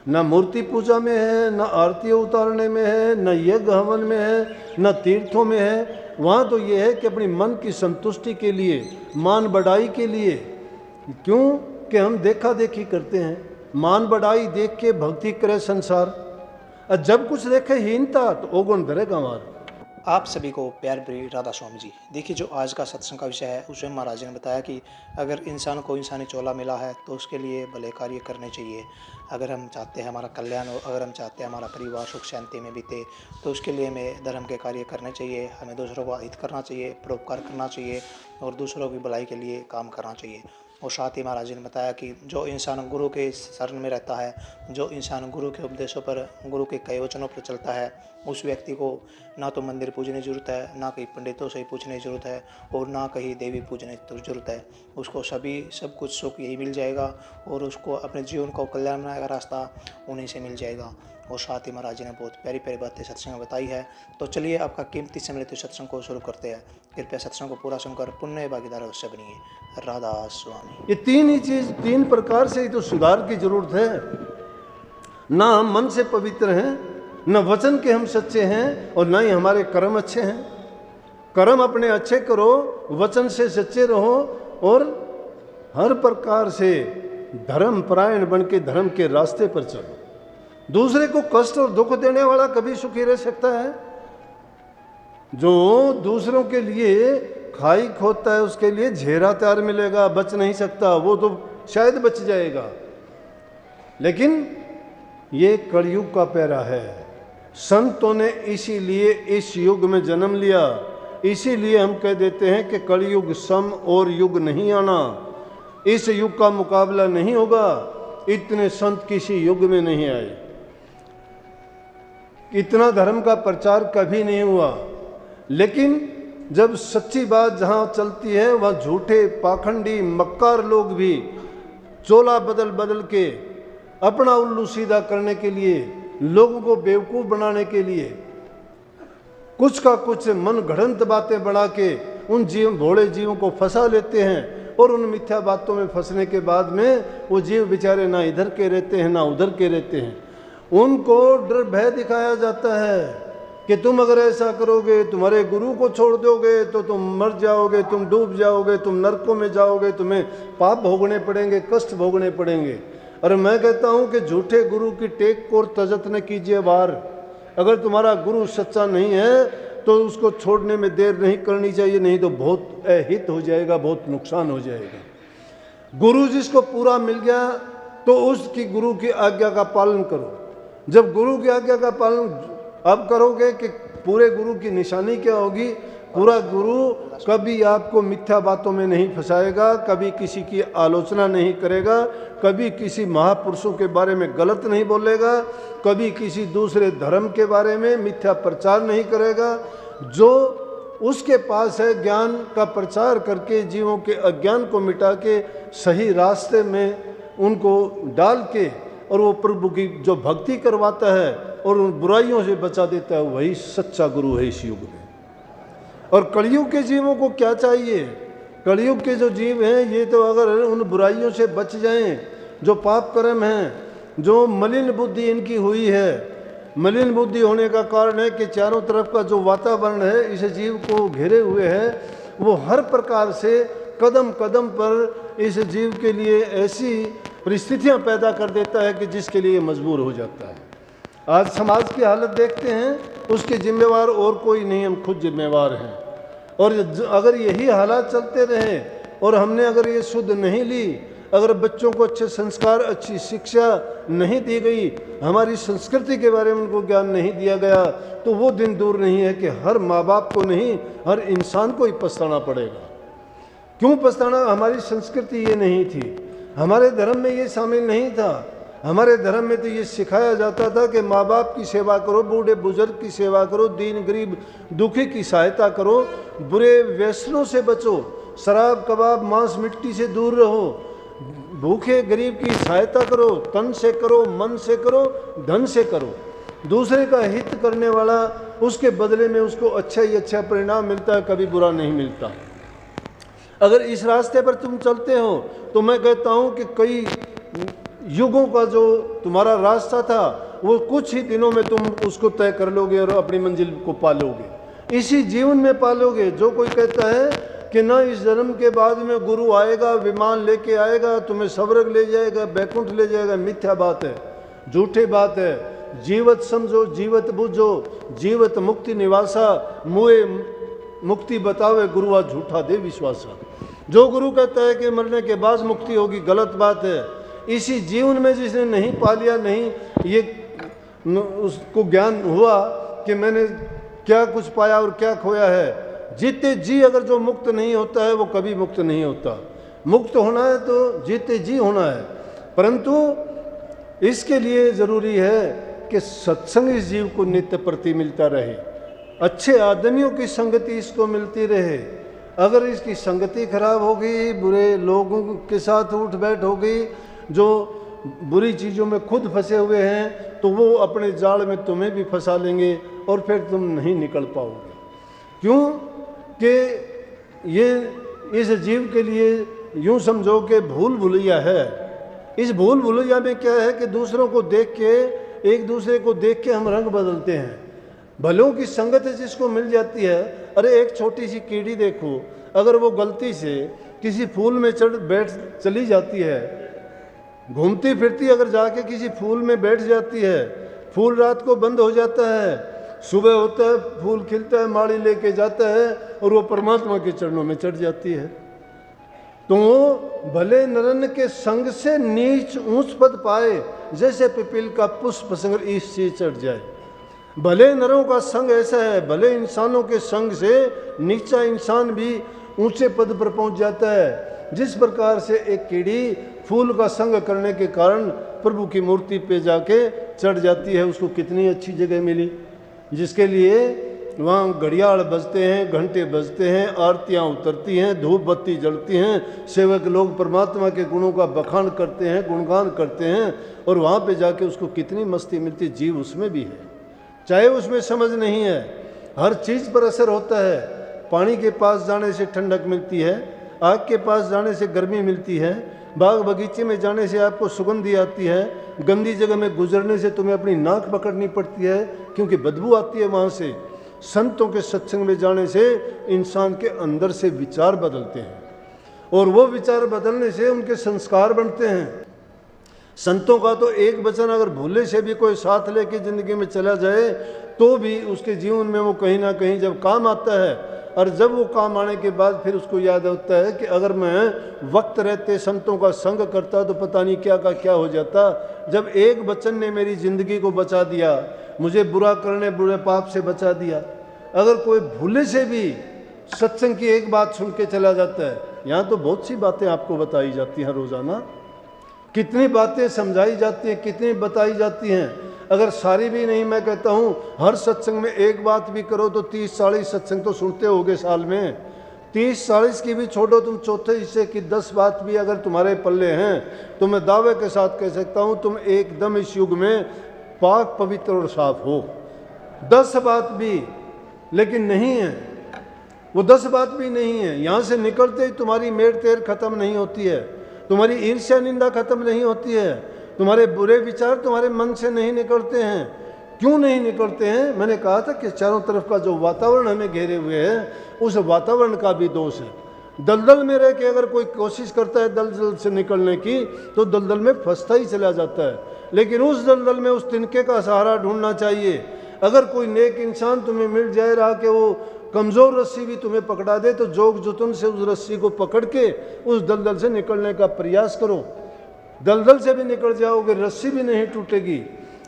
न मूर्ति पूजा में है, न आरती उतारने में है, न यज्ञ हवन में है, न तीर्थों में है। वहाँ तो ये है कि अपनी मन की संतुष्टि के लिए, मान बढ़ाई के लिए। क्यों कि हम देखा देखी करते हैं, मान बढ़ाई देख के भक्ति करे संसार, और जब कुछ देखे हीनता तो ओगुण धरेगा मार। आप सभी को प्यार भरी राधा स्वामी जी। देखिए, जो आज का सत्संग का विषय है उसमें महाराज जी ने बताया कि अगर इंसान को इंसानी चोला मिला है तो उसके लिए भले कार्य करने चाहिए। अगर हम चाहते हैं हमारा कल्याण हो, अगर हम चाहते हैं हमारा परिवार सुख शांति में बीते, तो उसके लिए हमें धर्म के कार्य करने चाहिए, हमें दूसरों को हित करना चाहिए, परोपकार करना चाहिए और दूसरों की भलाई के लिए काम करना चाहिए। और साथ ही महाराज जी ने बताया कि जो इंसान गुरु के शरण में रहता है, जो इंसान गुरु के उपदेशों पर, गुरु के कई वचनों पर चलता है, उस व्यक्ति को ना तो मंदिर पूजने की ज़रूरत है, ना कहीं पंडितों से पूछने की ज़रूरत है और ना कहीं देवी पूजने की ज़रूरत है। उसको सब कुछ सुख यही मिल जाएगा और उसको अपने जीवन को कल्याण बनाने का रास्ता उन्हीं से मिल जाएगा। और साथ ही महाराज जी ने बहुत प्यारी प्यारी बातें सत्संग में बताई है। तो चलिए आपका कीमती समय लेते सत्संग को शुरू करते हैं। कृपया सत्संग को पूरा सुनकर पुण्य भागीदार अवश्य बनिए। राधा स्वामी। ये तीन ही चीज, तीन प्रकार से ही तो सुधार की जरूरत है। ना हम मन से पवित्र हैं, न वचन के हम सच्चे हैं, और ना ही हमारे कर्म अच्छे हैं। कर्म अपने अच्छे करो, वचन से सच्चे रहो और हर प्रकार से धर्म परायण बन के धर्म के रास्ते पर चलो। दूसरे को कष्ट और दुख देने वाला कभी सुखी रह सकता है? जो दूसरों के लिए खाई खोदता है उसके लिए झेरा तैयार मिलेगा, बच नहीं सकता, वो तो शायद बच जाएगा। लेकिन ये कलयुग का पैरा है। संतों ने इसीलिए इस युग में जन्म लिया। इसीलिए हम कह देते हैं कि कलयुग सम और युग नहीं आना, इस युग का मुकाबला नहीं होगा। इतने संत किसी युग में नहीं आए, इतना धर्म का प्रचार कभी नहीं हुआ। लेकिन जब सच्ची बात जहाँ चलती है वहाँ झूठे पाखंडी मक्कार लोग भी चोला बदल बदल के अपना उल्लू सीधा करने के लिए, लोगों को बेवकूफ़ बनाने के लिए कुछ का कुछ मन घड़ंत बातें बढ़ा के उन भोले जीवों को फंसा लेते हैं। और उन मिथ्या बातों में फंसने के बाद में वो जीव बेचारे ना इधर के रहते हैं ना उधर के रहते हैं। उनको डर भय दिखाया जाता है कि तुम अगर ऐसा करोगे, तुम्हारे गुरु को छोड़ दोगे तो तुम मर जाओगे, तुम डूब जाओगे, तुम नरकों में जाओगे, तुम्हें पाप भोगने पड़ेंगे, कष्ट भोगने पड़ेंगे। और मैं कहता हूँ कि झूठे गुरु की टेक को तजत न कीजिए वार। अगर तुम्हारा गुरु सच्चा नहीं है तो उसको छोड़ने में देर नहीं करनी चाहिए, नहीं तो बहुत अहित हो जाएगा, बहुत नुकसान हो जाएगा। गुरु जिसको पूरा मिल गया तो उसकी गुरु की आज्ञा का पालन करो। जब गुरु की आज्ञा का पालन अब करोगे कि पूरे गुरु की निशानी क्या होगी? पूरा गुरु कभी आपको मिथ्या बातों में नहीं फंसाएगा, कभी किसी की आलोचना नहीं करेगा, कभी किसी महापुरुषों के बारे में गलत नहीं बोलेगा, कभी किसी दूसरे धर्म के बारे में मिथ्या प्रचार नहीं करेगा। जो उसके पास है ज्ञान का प्रचार करके जीवों के अज्ञान को मिटा के सही रास्ते में उनको डाल के और वो प्रभु की जो भक्ति करवाता है और उन बुराइयों से बचा देता है, वही सच्चा गुरु है इस युग में। और कलयुग के जीवों को क्या चाहिए? कलयुग के जो जीव हैं ये तो अगर उन बुराइयों से बच जाएं, जो पाप कर्म हैं, जो मलिन बुद्धि इनकी हुई है, मलिन बुद्धि होने का कारण है कि चारों तरफ का जो वातावरण है इस जीव को घेरे हुए है, वो हर प्रकार से कदम कदम पर इस जीव के लिए ऐसी परिस्थितियां पैदा कर देता है कि जिसके लिए मजबूर हो जाता है। आज समाज की हालत देखते हैं, उसके जिम्मेवार और कोई नहीं, हम खुद जिम्मेवार हैं। और अगर यही हालात चलते रहे और हमने अगर ये शुद्ध नहीं ली, अगर बच्चों को अच्छे संस्कार, अच्छी शिक्षा नहीं दी गई, हमारी संस्कृति के बारे में उनको ज्ञान नहीं दिया गया, तो वो दिन दूर नहीं है कि हर माँ बाप को नहीं, हर इंसान को ही पछताना पड़ेगा। क्यों पछताना? हमारी संस्कृति ये नहीं थी, हमारे धर्म में ये शामिल नहीं था। हमारे धर्म में तो ये सिखाया जाता था कि माँ बाप की सेवा करो, बूढ़े बुजुर्ग की सेवा करो, दीन गरीब दुखी की सहायता करो, बुरे व्यसनों से बचो, शराब कबाब मांस मिट्टी से दूर रहो, भूखे गरीब की सहायता करो, तन से करो, मन से करो, धन से करो। दूसरे का हित करने वाला, उसके बदले में उसको अच्छा ही अच्छा परिणाम मिलता है, कभी बुरा नहीं मिलता। अगर इस रास्ते पर तुम चलते हो तो मैं कहता हूँ कि कई युगों का जो तुम्हारा रास्ता था वो कुछ ही दिनों में तुम उसको तय कर लोगे और अपनी मंजिल को पालोगे, इसी जीवन में पालोगे। जो कोई कहता है कि ना इस जन्म के बाद में गुरु आएगा, विमान लेके आएगा, तुम्हें स्वर्ग ले जाएगा, बैकुंठ ले जाएगा, मिथ्या बात है, झूठी बात है। जीवत समझो, जीवत बुझो, जीवत मुक्ति निवासा, मुए मुक्ति बतावे गुरुआ झूठा दे विश्वासा। जो गुरु कहता है कि मरने के बाद मुक्ति होगी, गलत बात है। इसी जीवन में जिसने नहीं पा लिया, नहीं ये उसको ज्ञान हुआ कि मैंने क्या कुछ पाया और क्या खोया है, जीते जी अगर जो मुक्त नहीं होता है वो कभी मुक्त नहीं होता। मुक्त होना है तो जीते जी होना है, परंतु इसके लिए ज़रूरी है कि सत्संग इस जीव को नित्य प्रति मिलता रहे, अच्छे आदमियों की संगति इसको मिलती रहे। अगर इसकी संगति खराब हो गई, बुरे लोगों के साथ उठ बैठ हो गई, जो बुरी चीज़ों में खुद फंसे हुए हैं, तो वो अपने जाल में तुम्हें भी फंसा लेंगे और फिर तुम नहीं निकल पाओगे। क्यों कि ये इस जीव के लिए यूँ समझो कि भूल भुलैया है। इस भूल भुलैया में क्या है कि दूसरों को देख के, एक दूसरे को देख के हम रंग बदलते हैं। भलों की संगत जिसको मिल जाती है, अरे एक छोटी सी कीड़ी देखो, अगर वो गलती से किसी फूल में चढ़ बैठ चली जाती है, घूमती फिरती अगर जाके किसी फूल में बैठ जाती है, फूल रात को बंद हो जाता है, सुबह होता है फूल खिलता है, माड़ी लेके जाता है और वो परमात्मा के चरणों में चढ़ जाती है। तो भले नरन के संग से नीच ऊंच पद पाए, जैसे पिपील का पुष्प संग ईश से चढ़ जाए। भले नरों का संग ऐसा है, भले इंसानों के संग से नीचा इंसान भी ऊंचे पद पर पहुंच जाता है। जिस प्रकार से एक कीड़ी फूल का संग करने के कारण प्रभु की मूर्ति पे जाके चढ़ जाती है, उसको कितनी अच्छी जगह मिली, जिसके लिए वहाँ घड़ियाल बजते हैं, घंटे बजते हैं, आरतियाँ उतरती हैं, धूप बत्ती जलती हैं, सेवक लोग परमात्मा के गुणों का बखान करते हैं, गुणगान करते हैं, और वहाँ पे जाके उसको कितनी मस्ती मिलती। जीव उसमें भी है, चाहे उसमें समझ नहीं है, हर चीज़ पर असर होता है। पानी के पास जाने से ठंडक मिलती है, आग के पास जाने से गर्मी मिलती है, बाग बगीचे में जाने से आपको सुगंधी आती है, गंदी जगह में गुजरने से तुम्हें अपनी नाक पकड़नी पड़ती है क्योंकि बदबू आती है वहाँ से। संतों के सत्संग में जाने से इंसान के अंदर से विचार बदलते हैं और वो विचार बदलने से उनके संस्कार बनते हैं। संतों का तो एक वचन अगर भूले से भी कोई साथ लेके ज़िंदगी में चला जाए तो भी उसके जीवन में वो कहीं ना कहीं जब काम आता है, और जब वो काम आने के बाद फिर उसको याद होता है कि अगर मैं वक्त रहते संतों का संग करता तो पता नहीं क्या का क्या हो जाता। जब एक वचन ने मेरी ज़िंदगी को बचा दिया, मुझे बुरा करने बुरे पाप से बचा दिया। अगर कोई भूले से भी सत्संग की एक बात सुन के चला जाता है, यहाँ तो बहुत सी बातें आपको बताई जाती हैं रोज़ाना, कितनी बातें समझाई जाती हैं, कितनी बताई जाती हैं। अगर सारी भी नहीं, मैं कहता हूँ हर सत्संग में एक बात भी करो तो 30-40 सत्संग तो सुनते होगे साल में। 30-40 की भी छोड़ो, तुम चौथे हिस्से की 10 बात भी अगर तुम्हारे पल्ले हैं तो मैं दावे के साथ कह सकता हूँ तुम एकदम इस युग में पाक पवित्र और साफ हो। 10 बात भी लेकिन नहीं है, वो 10 बात भी नहीं है। यहाँ से निकलते ही तुम्हारी मेड़ तेर खत्म नहीं होती है, तुम्हारी ईर्ष्या निंदा खत्म नहीं होती है, तुम्हारे बुरे विचार तुम्हारे मन से नहीं निकलते हैं। क्यों नहीं निकलते हैं? मैंने कहा था कि चारों तरफ का जो वातावरण हमें घेरे हुए है उस वातावरण का भी दोष है। दलदल में रह के अगर कोई कोशिश करता है दलदल से निकलने की तो दलदल में फंसता ही चला जाता है, लेकिन उस दलदल में उस तिनके का सहारा ढूंढना चाहिए। अगर कोई नेक इंसान तुम्हें मिल जाए रहा कि वो कमज़ोर रस्सी भी तुम्हें पकड़ा दे तो जोग जुतन से उस रस्सी को पकड़ के उस दलदल से निकलने का प्रयास करो। दलदल से भी निकल जाओगे, रस्सी भी नहीं टूटेगी।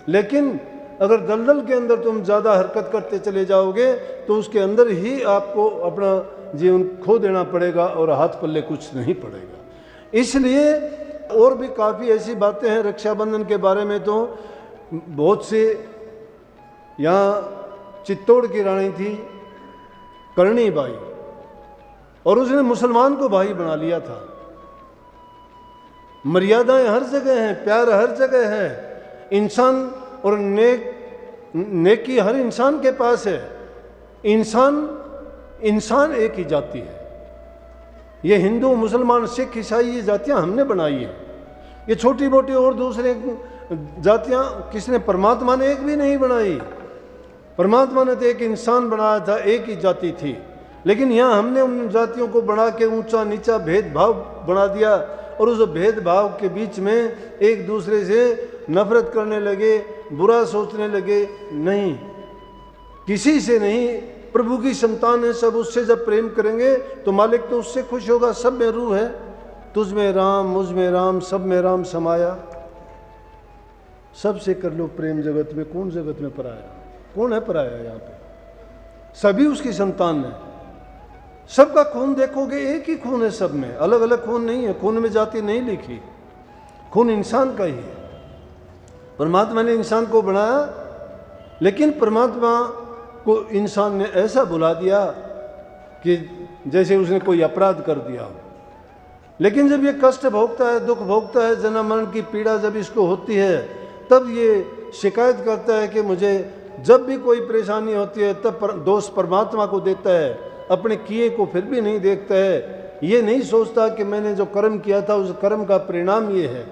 लेकिन अगर दलदल के अंदर तुम ज़्यादा हरकत करते चले जाओगे तो उसके अंदर ही आपको अपना जीवन खो देना पड़ेगा और हाथ पल्ले कुछ नहीं पड़ेगा। इसलिए और भी काफ़ी ऐसी बातें हैं रक्षाबंधन के बारे में। तो बहुत से यहाँ चित्तौड़ की रानी थी करणी बाई, और उसने मुसलमान को भाई बना लिया था। मर्यादाएं हर जगह हैं, प्यार हर जगह है, इंसान और नेकी हर इंसान के पास है। इंसान एक ही जाति है। ये हिंदू मुसलमान सिख ईसाई ये जातियां हमने बनाई है, ये छोटी मोटी और दूसरे जातियां किसने, परमात्मा ने एक भी नहीं बनाई। परमात्मा ने तो एक इंसान बनाया था, एक ही जाति थी। लेकिन यहाँ हमने उन जातियों को बना के ऊंचा नीचा भेदभाव बना दिया, और उस भेदभाव के बीच में एक दूसरे से नफरत करने लगे, बुरा सोचने लगे। नहीं, किसी से नहीं, प्रभु की संतान है सब, उससे जब प्रेम करेंगे तो मालिक तो उससे खुश होगा। सब में रूह है, तुझ में राम, मुझ में राम, सब में राम समाया। सबसे कर लो प्रेम, जगत में कौन जगत में पराया? कौन है पराया यहाँ पे? सभी उसकी संतान है। सबका खून देखोगे एक ही खून है, सब में अलग अलग खून नहीं है, खून में जाति नहीं लिखी, खून इंसान का ही है। परमात्मा ने इंसान को बनाया, लेकिन परमात्मा को इंसान ने ऐसा बुला दिया कि जैसे उसने कोई अपराध कर दिया हो। लेकिन जब ये कष्ट भोगता है, दुख भोगता है, जन्म मरण की पीड़ा जब इसको होती है, तब ये शिकायत करता है कि मुझे जब भी कोई परेशानी होती है तब दोष परमात्मा को देता है, अपने किए को फिर भी नहीं देखता है। ये नहीं सोचता कि मैंने जो कर्म किया था उस कर्म का परिणाम ये है।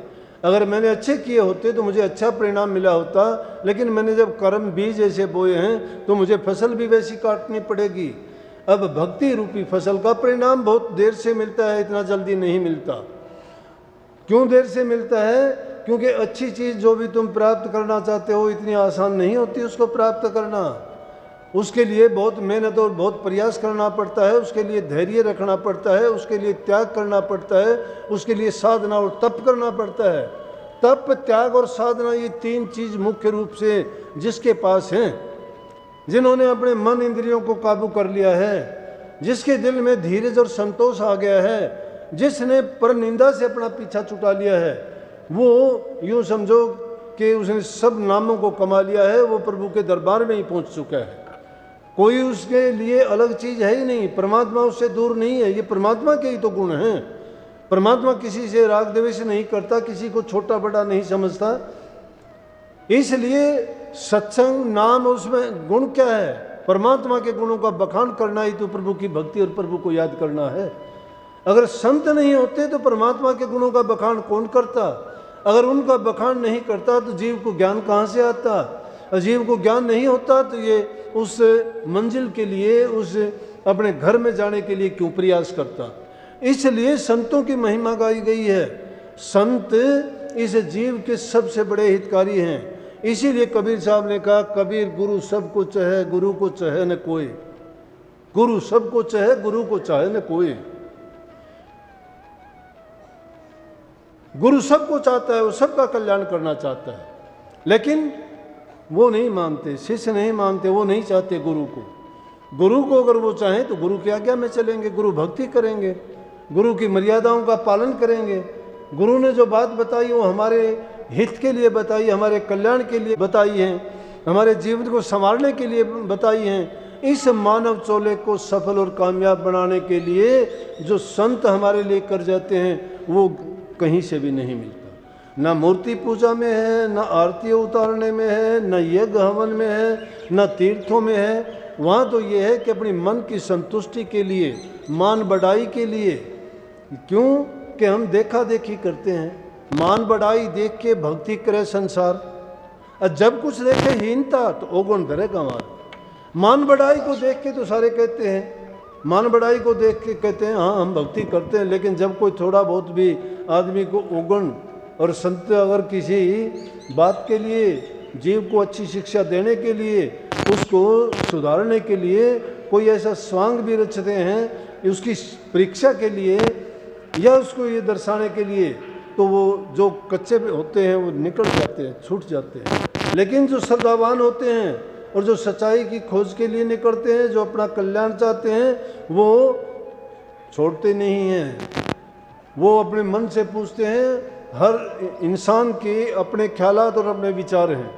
अगर मैंने अच्छे किए होते तो मुझे अच्छा परिणाम मिला होता, लेकिन मैंने जब कर्म बीज ऐसे बोए हैं तो मुझे फसल भी वैसी काटनी पड़ेगी। अब भक्ति रूपी फसल का परिणाम बहुत देर से मिलता है, इतना जल्दी नहीं मिलता। क्यों देर से मिलता है? क्योंकि अच्छी चीज़ जो भी तुम प्राप्त करना चाहते हो इतनी आसान नहीं होती उसको प्राप्त करना। उसके लिए बहुत मेहनत और बहुत प्रयास करना पड़ता है, उसके लिए धैर्य रखना पड़ता है, उसके लिए त्याग करना पड़ता है, उसके लिए साधना और तप करना पड़ता है। तप, त्याग और साधना, ये तीन चीज़ मुख्य रूप से जिसके पास हैं, जिन्होंने अपने मन इंद्रियों को काबू कर लिया है, जिसके दिल में धीरज और संतोष आ गया है, जिसने पर निंदा से अपना पीछा छुटा लिया है, वो यूँ समझो कि उसने सब नामों को कमा लिया है, वो प्रभु के दरबार में ही पहुँच चुका है। कोई उसके लिए अलग चीज़ है ही नहीं, परमात्मा उससे दूर नहीं है। ये परमात्मा के ही तो गुण हैं। परमात्मा किसी से राग द्वेष नहीं करता, किसी को छोटा बड़ा नहीं समझता। इसलिए सत्संग नाम, उसमें गुण क्या है? परमात्मा के गुणों का बखान करना ही तो प्रभु की भक्ति और प्रभु को याद करना है। अगर संत नहीं होते तो परमात्मा के गुणों का बखान कौन करता? अगर उनका बखान नहीं करता तो जीव को ज्ञान कहाँ से आता? जीव को ज्ञान नहीं होता तो ये उस मंजिल के लिए, उस अपने घर में जाने के लिए क्यों प्रयास करता? इसलिए संतों की महिमा गाई गई है। संत इस जीव के सबसे बड़े हितकारी हैं। इसीलिए कबीर साहब ने कहा, कबीर गुरु सबको चाहे, गुरु को चाहे न कोई। गुरु सबको चाहे, गुरु को चाहे न कोई। गुरु सबको चाहता है, वो सबका कल्याण करना चाहता है, लेकिन वो नहीं मानते, शिष्य नहीं मानते, वो नहीं चाहते गुरु को। गुरु को अगर वो चाहें तो गुरु की आज्ञा में चलेंगे, गुरु भक्ति करेंगे, गुरु की मर्यादाओं का पालन करेंगे। गुरु ने जो बात बताई वो हमारे हित के लिए बताई, हमारे कल्याण के लिए बताई है, हमारे जीवन को संवारने के लिए बताई हैं। इस मानव चोले को सफल और कामयाब बनाने के लिए जो संत हमारे लिए कर जाते हैं वो कहीं से भी नहीं मिलता। न मूर्ति पूजा में है, न आरती उतारने में है, न यज्ञ हवन में है, न तीर्थों में है। वहाँ तो ये है कि अपनी मन की संतुष्टि के लिए, मान बढ़ाई के लिए। क्यों कि हम देखा देखी करते हैं, मान बढ़ाई देख के भक्ति करे संसार। और जब कुछ देखे हीनता तो ओगुण धरेगा हमारा। मान बढ़ाई को देख के तो सारे कहते हैं, मान बढ़ाई को देख के कहते हैं हाँ हम भक्ति करते हैं, लेकिन जब कोई थोड़ा बहुत भी आदमी को ओगुण और संत अगर किसी बात के लिए, जीव को अच्छी शिक्षा देने के लिए, उसको सुधारने के लिए कोई ऐसा स्वांग भी रचते हैं उसकी परीक्षा के लिए या उसको ये दर्शाने के लिए, तो वो जो कच्चे होते हैं वो निकल जाते हैं, छूट जाते हैं। लेकिन जो श्रद्धावान होते हैं और जो सच्चाई की खोज के लिए निकलते हैं, जो अपना कल्याण चाहते हैं, वो छोड़ते नहीं हैं। वो अपने मन से पूछते हैं। हर इंसान के अपने ख्यालात और अपने विचार हैं,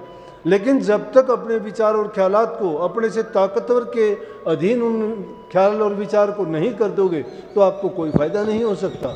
लेकिन जब तक अपने विचार और ख्यालात को अपने से ताकतवर के अधीन उन ख्याल और विचार को नहीं कर दोगे तो आपको कोई फ़ायदा नहीं हो सकता।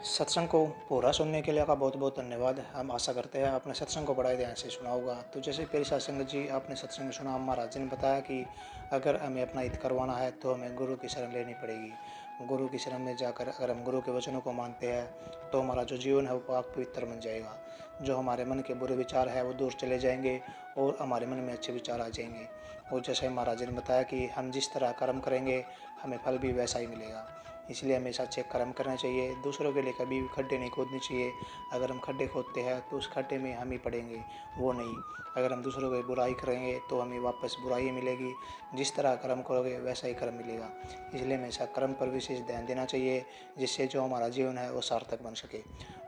सत्संग को पूरा सुनने के लिए आपका बहुत बहुत धन्यवाद। हम आशा करते हैं आपने सत्संग को बड़े ध्यान से सुना होगा। तो जैसे प्यारे सत्संग जी, आपने सत्संग में सुना, महाराज जी ने बताया कि अगर हमें अपना हित करवाना है तो हमें गुरु की शरण लेनी पड़ेगी। गुरु की शरण में जाकर अगर हम गुरु के वचनों को मानते हैं तो हमारा जो जीवन है वो पाक पवित्र बन जाएगा। जो हमारे मन के बुरे विचार है वो दूर चले जाएंगे और हमारे मन में अच्छे विचार आ जाएंगे। और जैसे महाराज जी ने बताया कि हम जिस तरह कर्म करेंगे हमें फल भी वैसा ही मिलेगा। इसलिए हमेशा अच्छे कर्म करना चाहिए, दूसरों के लिए कभी भी खड्डे नहीं खोदने चाहिए। अगर हम खड्डे खोदते हैं तो उस खड्डे में हम ही पड़ेंगे, वो नहीं। अगर हम दूसरों की बुराई करेंगे तो हमें वापस बुराई ही मिलेगी। जिस तरह कर्म करोगे वैसा ही कर्म मिलेगा। इसलिए हमेशा कर्म पर विशेष ध्यान देना चाहिए, जिससे जो हमारा जीवन है वो सार्थक बन सके।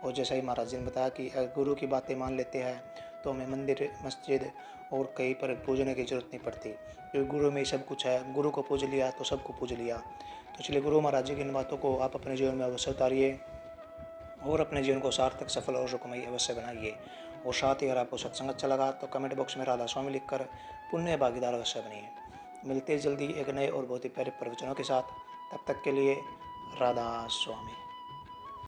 और जैसा ही महाराज जी ने बताया कि अगर गुरु की बातें मान लेते हैं तो हमें मंदिर, मस्जिद और कहीं पर पूजने की जरूरत नहीं पड़ती, क्योंकि गुरु में ही सब कुछ है। गुरु को पूज लिया तो सबको पूज लिया। तो चलिए, गुरु महाराज जी की इन बातों को आप अपने जीवन में अवश्य उतारिए और अपने जीवन को सार्थक, सफल और सुखमय अवश्य बनाइए। और साथ ही अगर आपको सत्संग अच्छा लगा तो कमेंट बॉक्स में राधा स्वामी लिखकर पुण्य भागीदार अवश्य बनिए। मिलते जल्दी एक नए और बहुत ही प्यारे प्रवचनों के साथ। तब तक के लिए राधा स्वामी।